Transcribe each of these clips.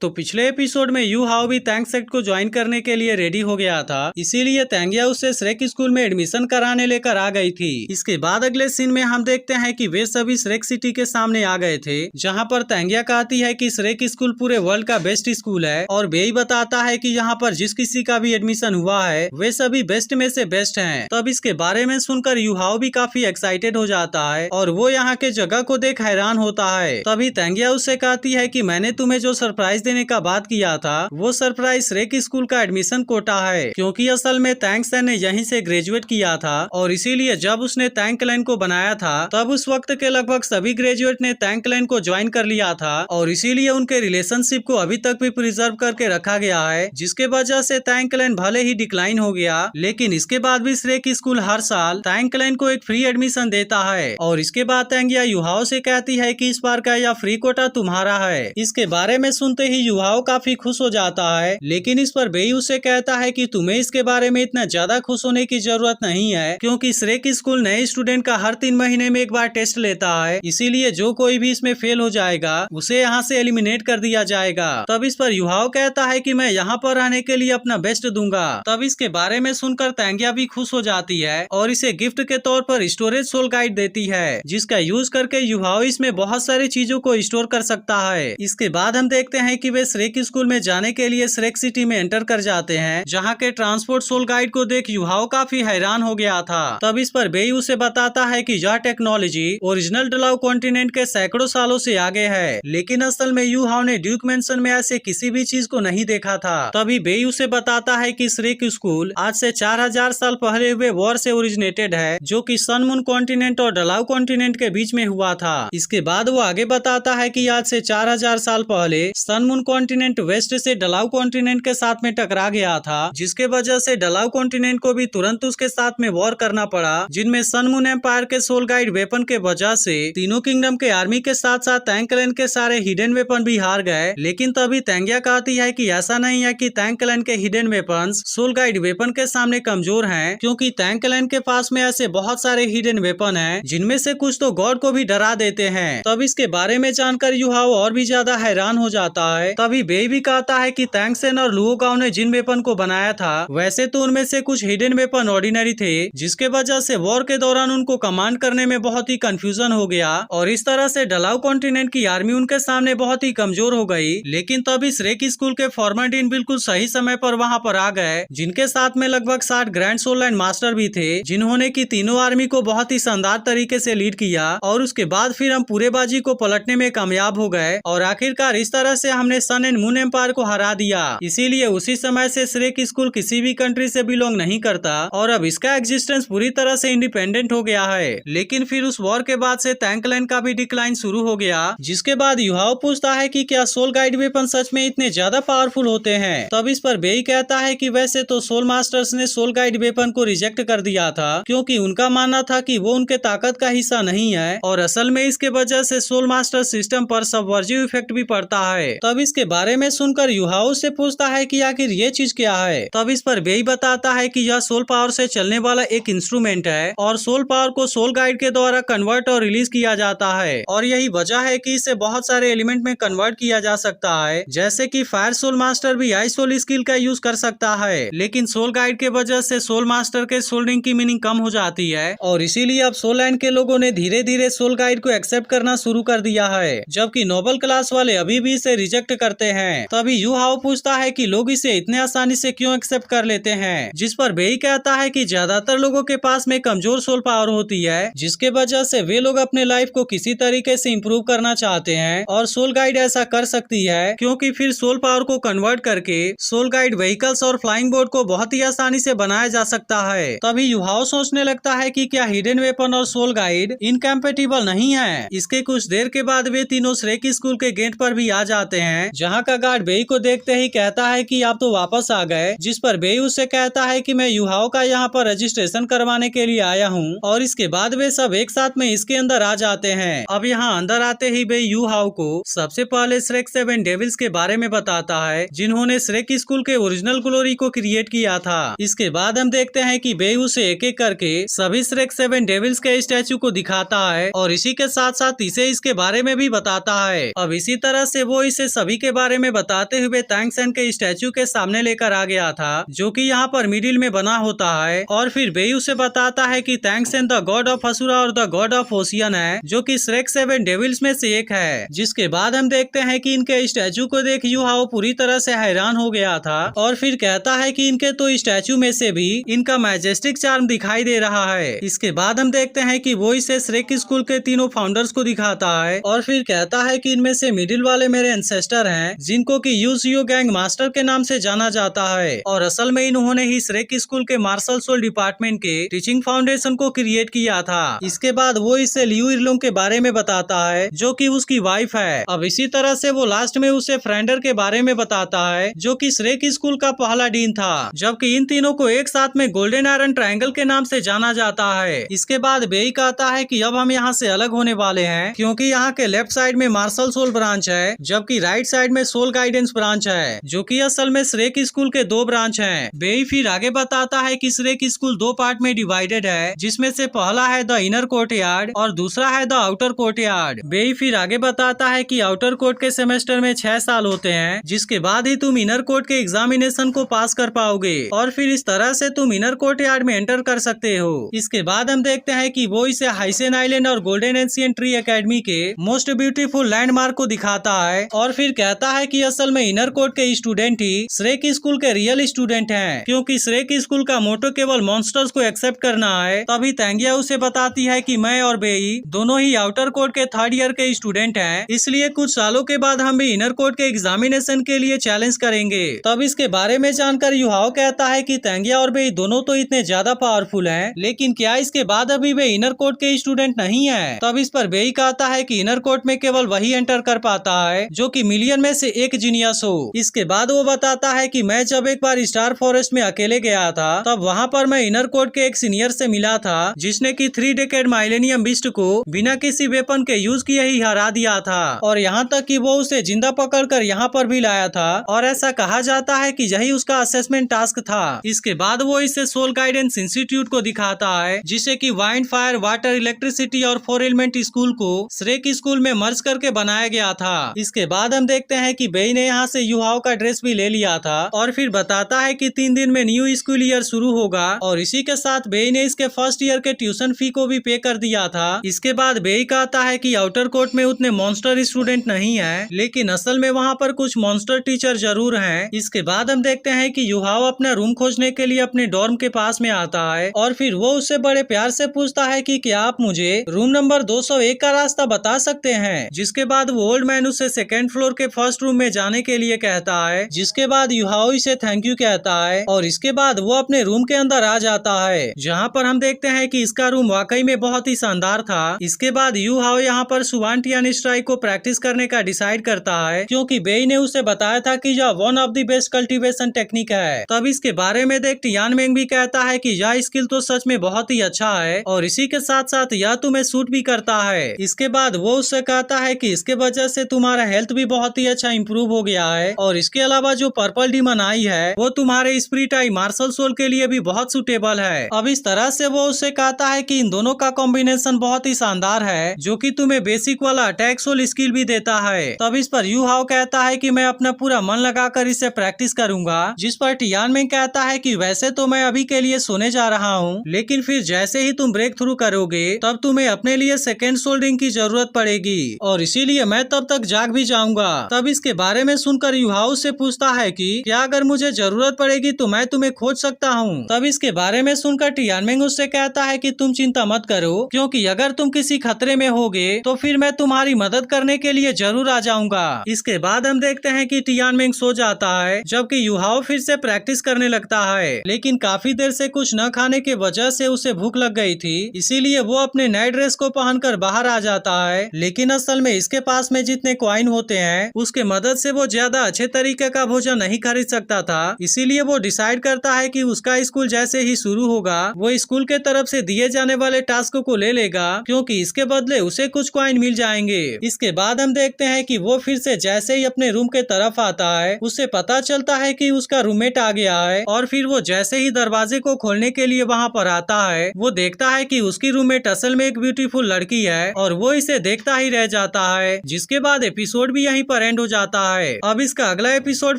तो पिछले एपिसोड में यू हाओ भी तैंग सेक्ट को ज्वाइन करने के लिए रेडी हो गया था, इसीलिए तैंगिया उससे श्रेक स्कूल में एडमिशन कराने लेकर आ गई थी। इसके बाद अगले सीन में हम देखते हैं कि वे सभी श्रेक सिटी के सामने आ गए थे, जहां पर तैंगिया कहती है कि श्रेक स्कूल पूरे वर्ल्ड का बेस्ट स्कूल है और बेई बताता है कि यहाँ पर जिस किसी का भी एडमिशन हुआ है वे सभी बेस्ट में से बेस्ट हैं। तब इसके बारे में सुनकर यू हाओ भी काफी एक्साइटेड हो जाता है और वो यहाँ के जगह को देख हैरान होता है। तभी तैंगिया उससे कहती है कि मैंने तुम्हें जो सरप्राइज देने का बात किया था वो सरप्राइज श्रेक स्कूल का एडमिशन कोटा है, क्योंकि असल में तैंग सेन ने यहीं से ग्रेजुएट किया था और इसीलिए जब उसने तैंग क्लैन को बनाया था तब उस वक्त के लगभग सभी ग्रेजुएट ने तैंग क्लैन को ज्वाइन कर लिया था और इसीलिए उनके रिलेशनशिप को अभी तक भी प्रिजर्व करके रखा गया है, जिसके वजह से तैंग क्लैन भले ही डिक्लाइन हो गया लेकिन इसके बाद भी श्रेक स्कूल हर साल तैंग क्लैन को एक फ्री एडमिशन देता है। और इसके बाद तैंगिया यू हाओ से कहती है कि इस बार का यह फ्री कोटा तुम्हारा है। इसके बारे में सुनते ही यू हाओ काफी खुश हो जाता है, लेकिन इस पर बेई उसे कहता है कि तुम्हें इसके बारे में इतना ज्यादा खुश होने की जरूरत नहीं है, क्योंकि श्रेक स्कूल नए स्टूडेंट का हर 3 महीने में एक बार टेस्ट लेता है, इसीलिए जो कोई भी इसमें फेल हो जाएगा उसे यहाँ से एलिमिनेट कर दिया जाएगा। तब इस पर यू हाओ कहता है कि मैं यहाँ पर रहने के लिए अपना बेस्ट दूंगा। तब इसके बारे में सुनकर तैंगिया भी खुश हो जाती है और इसे गिफ्ट के तौर पर स्टोरेज सोल गाइड देती है, जिसका यूज करके यू हाओ इसमें बहुत सारी चीजों को स्टोर कर सकता है। इसके बाद हम देखते हैं कि वे श्रेक स्कूल में जाने के लिए श्रेक सिटी में एंटर कर जाते हैं, जहाँ के ट्रांसपोर्ट सोल गाइड को देख यू हाओ काफी हैरान हो गया था। तब इस पर बेई उसे बताता है कि यह टेक्नोलॉजी ओरिजिनल डलाउ कॉन्टिनेंट के सैकड़ों सालों से आगे है, लेकिन असल में यू हाओ ने ड्यूक मेंशन में ऐसे किसी भी चीज को नहीं देखा था। तभी बेई उसे बताता है कि श्रेक स्कूल आज से 4000 साल पहले हुए वॉर से ओरिजिनेटेड है, जो कि सन मून कॉन्टिनेंट और डलाउ कॉन्टिनेंट के बीच में हुआ था। इसके बाद वो आगे बताता है कि आज से 4000 साल पहले सन मून कॉन्टिनेंट वेस्ट से डलाउ कॉन्टिनेंट के साथ में टकरा गया था, जिसके वजह से डलाउ कॉन्टिनेंट को भी तुरंत उसके साथ में वॉर करना पड़ा, जिनमें सन मून एम्पायर के सोल गाइड वेपन के वजह से तीनों किंगडम के आर्मी के साथ साथ तैंग क्लैन के सारे हिडन वेपन भी हार गए। लेकिन तभी तैंगिया कहती है कि ऐसा नहीं है कि तैंग क्लैन के hidden weapons soul guide weapon के सामने कमजोर हैं, क्योंकि तैंग क्लैन के पास में ऐसे बहुत सारे हिडन वेपन हैं जिनमें से कुछ तो गॉड को भी डरा देते हैं। तब इसके बारे में जानकर यू हाओ और भी ज्यादा हैरान हो जाता है। तभी बेई भी कहता है कि तैंग सेन और लुओ गाओ ने जिन वेपन को बनाया था वैसे तो उनमें से कुछ हिडन वेपन ऑर्डिनरी थे, जिसके वजह से वॉर के दौरान उनको कमांड करने में बहुत ही कंफ्यूजन हो गया और इस तरह से डलाउ कॉन्टिनेंट की आर्मी उनके सामने बहुत ही कमजोर हो गई। लेकिन तभी श्रेक स्कूल के फॉर्मर डीन बिल्कुल सही समय पर वहाँ पर आ गए, जिनके साथ में लगभग 60 ग्रैंड सोल लाइन मास्टर भी थे, जिन्होंने की तीनों आर्मी को बहुत ही शानदार तरीके से लीड किया और उसके बाद फिर हम पूरे बाजी को पलटने में कामयाब हो गए और आखिरकार इस तरह से हमने सन एंड मून एम्पायर को हरा दिया। इसीलिए उसी समय से श्रेक स्कूल किसी भी कंट्री से बिलोंग नहीं करता और अब इसका एग्जिस्टेंस पूरी तरह से इंडिपेंडेंट हो गया है। लेकिन फिर उस वॉर के बाद से तैंग क्लैन का भी डिक्लाइन शुरू हो गया, जिसके बाद यू हाओ पूछता है कि क्या सोल गाइड वेपन सच में इतने ज्यादा पावरफुल होते हैं। तब इस पर बेई कहता है कि वैसे तो सोल मास्टर्स ने सोल गाइड वेपन को रिजेक्ट कर दिया था, क्योंकि उनका मानना था कि वो उनके ताकत का हिस्सा नहीं है और असल में इसके वजह से सोल मास्टर सिस्टम पर सबवर्जिव इफेक्ट भी पड़ता है। तब इसके बारे में सुनकर यू हाओ से पूछता है कि आखिर ये चीज क्या है। तब इस पर बेई बताता है कि यह सोल पावर से चलने वाला एक इंस्ट्रूमेंट है और सोल पावर को सोल गाइड के द्वारा कन्वर्ट और रिलीज किया जाता है और यही वजह है कि इसे बहुत सारे एलिमेंट में कन्वर्ट किया जा सकता है, जैसे कि फायर सोल मास्टर भी आइस सोल स्किल का यूज कर सकता है। लेकिन सोल गाइड के वजह से सोल मास्टर के सोल रिंग की मीनिंग कम हो जाती है और इसीलिए अब सोल लाइन के लोगों ने धीरे धीरे सोल गाइड को एक्सेप्ट करना शुरू कर दिया है, जबकि नोबल क्लास वाले अभी भी इसे रिजेक्ट करते हैं। तभी यू हाओ पूछता है कि लोग इसे इतने आसानी से क्यों एक्सेप्ट कर लेते हैं, जिस पर बेई कहता है कि ज्यादातर लोगों के पास में कमजोर सोल पावर होती है, जिसके वजह से वे लोग अपने लाइफ को किसी तरीके से इम्प्रूव करना चाहते हैं और सोल गाइड ऐसा कर सकती है, क्योंकि फिर सोल पावर को कन्वर्ट करके सोल गाइड व्हीकल्स और फ्लाइंग बोट को बहुत ही आसानी से बनाया जा सकता है। तभी यू हाओ सोचने लगता है कि क्या हिडन वेपन और सोल गाइड इनकम्पेटिबल नहीं है। इसके कुछ देर के बाद वे तीनों श्रेक स्कूल के गेट पर भी आ जाते हैं, जहाँ का गार्ड बेई को देखते ही कहता है कि आप तो वापस आ गए, जिस पर बेई उससे कहता है कि मैं यू हाओ का यहाँ पर रजिस्ट्रेशन करवाने के लिए आया हूँ और इसके बाद वे सब एक साथ में इसके अंदर आ जाते हैं। अब यहाँ अंदर आते ही बेई यू हाओ को सबसे पहले श्रेक 7 डेविल्स के बारे में बताता है, जिन्होंने श्रेक स्कूल के ओरिजिनल ग्लोरी को क्रिएट किया था। इसके बाद हम देखते हैं कि बेई उसे एक एक करके सभी श्रेक 7 डेविल्स के स्टैचू को दिखाता है और इसी के साथ साथ इसे इसके बारे में भी बताता है। अब इसी तरह से वो इसे सभी सभी के बारे में बताते हुए तांग सेन के स्टैचू के सामने लेकर आ गया था, जो कि यहाँ पर मिडिल में बना होता है। और फिर बेई उसे बताता है कि तांग सेन द गॉड ऑफ असुरा और द गॉड ऑफ ओशियन है, जो कि श्रेक 7 डेविल्स में से एक है। जिसके बाद हम देखते हैं कि इनके स्टैचू को देख यू हाओ पूरी तरह से हैरान हो गया था और फिर कहता है कि इनके तो स्टैचू में से भी इनका मैजेस्टिक चार्म दिखाई दे रहा है। इसके बाद हम देखते हैं कि वो इसे श्रेक स्कूल के तीनों फाउंडर्स को दिखाता है और फिर कहता है कि इनमें से मिडिल वाले मेरे एंसेस्टर हैं, जिनको कि यूसियो गैंग मास्टर के नाम से जाना जाता है और असल में इन्होंने ही श्रेक स्कूल के मार्शल सोल डिपार्टमेंट के टीचिंग फाउंडेशन को क्रिएट किया था। इसके बाद वो इसे लियू इरलोंग के बारे में बताता है, जो कि उसकी वाइफ है। अब इसी तरह से वो लास्ट में उसे फ्रेंडर के बारे में बताता है, जो कि श्रेक स्कूल का पहला डीन था, जबकि इन तीनों को एक साथ में गोल्डन आयरन ट्रायंगल के नाम से जाना जाता है। इसके बाद बेई कहता है कि अब हम यहाँ से अलग होने वाले हैं, क्योंकि यहाँ के लेफ्ट साइड में मार्शल सोल ब्रांच है, जबकि राइट साइड में सोल गाइडेंस ब्रांच है, जो कि असल में श्रेक स्कूल के 2 ब्रांच हैं। बेई फिर आगे बताता है कि श्रेक स्कूल 2 पार्ट में डिवाइडेड है, जिसमें से पहला है द इनर कोर्टयार्ड और दूसरा है द आउटर कोर्टयार्ड। बेई फिर आगे बताता है कि आउटर कोर्ट के सेमेस्टर में 6 साल होते हैं, जिसके बाद ही तुम इनर कोर्ट के एग्जामिनेशन को पास कर पाओगे और फिर इस तरह से तुम इनर कोर्टयार्ड में एंटर कर सकते हो। इसके बाद हम देखते हैं कि वो इसे हाइसेन आइलैंड और गोल्डन एंशिएंट ट्री एकेडमी के मोस्ट ब्यूटीफुल लैंडमार्क को दिखाता है और फिर कहता है कि असल में इनर कोर्ट के स्टूडेंट ही श्रेक स्कूल के रियल स्टूडेंट हैं, क्योंकि श्रेक स्कूल का मोटो केवल मॉन्स्टर्स को एक्सेप्ट करना है। तभी तांगिया उसे बताती है कि मैं और बेई दोनों ही आउटर कोर्ट के 3rd ईयर के स्टूडेंट हैं, इसलिए कुछ सालों के बाद हम भी इनर कोर्ट के एग्जामिनेशन के लिए चैलेंज करेंगे। तब इसके बारे में जानकर युहाओ कहता है कि तांगिया और बेई दोनों तो इतने ज्यादा पावरफुल हैं, लेकिन क्या इसके बाद अभी वे इनर कोर्ट के स्टूडेंट नहीं है? तब इस पर बेई कहता है कि इनर कोर्ट में केवल वही एंटर कर पाता है जो कि मिलियन में से एक जीनियस हो। इसके बाद वो बताता है कि मैं जब एक बार स्टार फॉरेस्ट में अकेले गया था, तब वहाँ पर मैं इनर कोर्ट के एक सीनियर से मिला था, जिसने कि 3 डेकेड माइलेनियम बिस्ट को बिना किसी वेपन के यूज किए ही हरा दिया था और यहाँ तक कि वो उसे जिंदा पकड़कर यहाँ पर भी लाया था और ऐसा कहा जाता है कि यही उसका असेसमेंट टास्क था। इसके बाद वो इसे सोल गाइडेंस इंस्टीट्यूट को दिखाता है, जिसे कि वाइंड, फायर, वाटर, इलेक्ट्रिसिटी और 4 एलिमेंट स्कूल को श्रेक स्कूल में मर्ज करके बनाया गया था। इसके बाद हम देखते हैं कि बेई ने यहाँ से युहाओ का ड्रेस भी ले लिया था और फिर बताता है कि 3 दिन में न्यू स्कूल ईयर शुरू होगा और इसी के साथ बेई ने इसके फर्स्ट ईयर के ट्यूशन फी को भी पे कर दिया था। इसके बाद बेई कहता है कि आउटर कोर्ट में उतने मॉन्स्टर स्टूडेंट नहीं है, लेकिन असल में वहाँ पर कुछ मॉन्स्टर टीचर जरूर हैं। इसके बाद हम देखते हैं कि युहाओ अपना रूम खोजने के लिए अपने डॉर्म के पास में आता है और फिर वो उससे बड़े प्यार से पूछता है कि क्या आप मुझे रूम नंबर 201 का रास्ता बता सकते हैं। जिसके बाद वो ओल्ड मैन उसे 2nd फ्लोर के फर्स्ट रूम में जाने के लिए कहता है, जिसके बाद युहाओ इसे थैंक यू कहता है और इसके बाद वो अपने रूम के अंदर आ जाता है, जहाँ पर हम देखते हैं कि इसका रूम वाकई में बहुत ही शानदार था। इसके बाद युहाओ यहाँ पर सुवान टियान स्ट्राइक को प्रैक्टिस करने का डिसाइड करता है, क्योंकि बेई ने उसे बताया था कि यह one of the best cultivation technique है। तब इसके बारे में देख टियान मेंग भी कहता है कि यह स्किल तो सच में बहुत ही अच्छा है और इसी के साथ साथ यह तुम्हें सूट भी करता है। इसके बाद वो उससे कहता है कि इसके वजह से तुम्हारा हेल्थ भी बहुत ही अच्छा इम्प्रूव हो गया है और इसके अलावा जो पर्पल डीमन आई है वो तुम्हारे स्पिरिट आई मार्शल सोल के लिए भी बहुत सुटेबल है। अब इस तरह से वो उससे कहता है कि इन दोनों का कॉम्बिनेशन बहुत ही शानदार है, जो कि तुम्हें बेसिक वाला अटैक सोल स्किल भी देता है। तब इस पर युहाओ कहता है कि मैं अपना पूरा मन लगाकर इसे प्रैक्टिस करूंगा, जिस पर टियान मेंग कहता है कि वैसे तो मैं अभी के लिए सोने जा रहा हूँ, लेकिन फिर जैसे ही तुम ब्रेक थ्रू करोगे तब तुम्हें अपने लिए 2nd सोल रिंग की जरूरत पड़ेगी और इसीलिए मैं तब तक जाग भी जाऊंगा। तब इसके बारे में सुनकर युहाओ से पूछता है कि क्या अगर मुझे जरूरत पड़ेगी तो मैं तुम्हें खोज सकता हूँ। तब इसके बारे में सुनकर टियान मेंग उससे कहता है कि तुम चिंता मत करो, क्योंकि अगर तुम किसी खतरे में होगे तो फिर मैं तुम्हारी मदद करने के लिए जरूर आ जाऊंगा। इसके बाद हम देखते हैं कि टियान मेंग सो जाता है, जबकि युहाओ फिर से प्रैक्टिस करने लगता है, लेकिन काफी देर से कुछ न खाने के वजह से उसे भूख लग गई थी, इसीलिए वो अपने नए ड्रेस को पहनकर बाहर आ जाता है। लेकिन असल में इसके पास में जितने कॉइन होते हैं उसके मदद से वो ज्यादा अच्छे तरीके का भोजन नहीं खरीद सकता था, इसीलिए वो डिसाइड करता है कि उसका स्कूल जैसे ही शुरू होगा वो स्कूल के तरफ से दिए जाने वाले टास्क को ले लेगा, क्योंकि इसके बदले उसे कुछ कॉइन मिल जाएंगे। इसके बाद हम देखते हैं कि वो फिर से जैसे ही अपने रूम के तरफ आता है उसे पता चलता है कि उसका रूममेट आ गया है और फिर वो जैसे ही दरवाजे को खोलने के लिए वहाँ पर आता है वो देखता है कि उसकी रूममेट असल में एक ब्यूटीफुल लड़की है और वो इसे देखता ही रह जाता है। जिसके बाद एपिसोड भी यहीं पर पर एंड हो जाता है। अब इसका अगला एपिसोड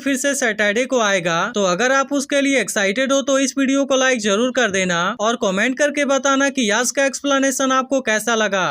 फिर से सैटरडे को आएगा, तो अगर आप उसके लिए एक्साइटेड हो तो इस वीडियो को लाइक जरूर कर देना और कमेंट करके बताना कि यास का एक्सप्लेनेशन आपको कैसा लगा।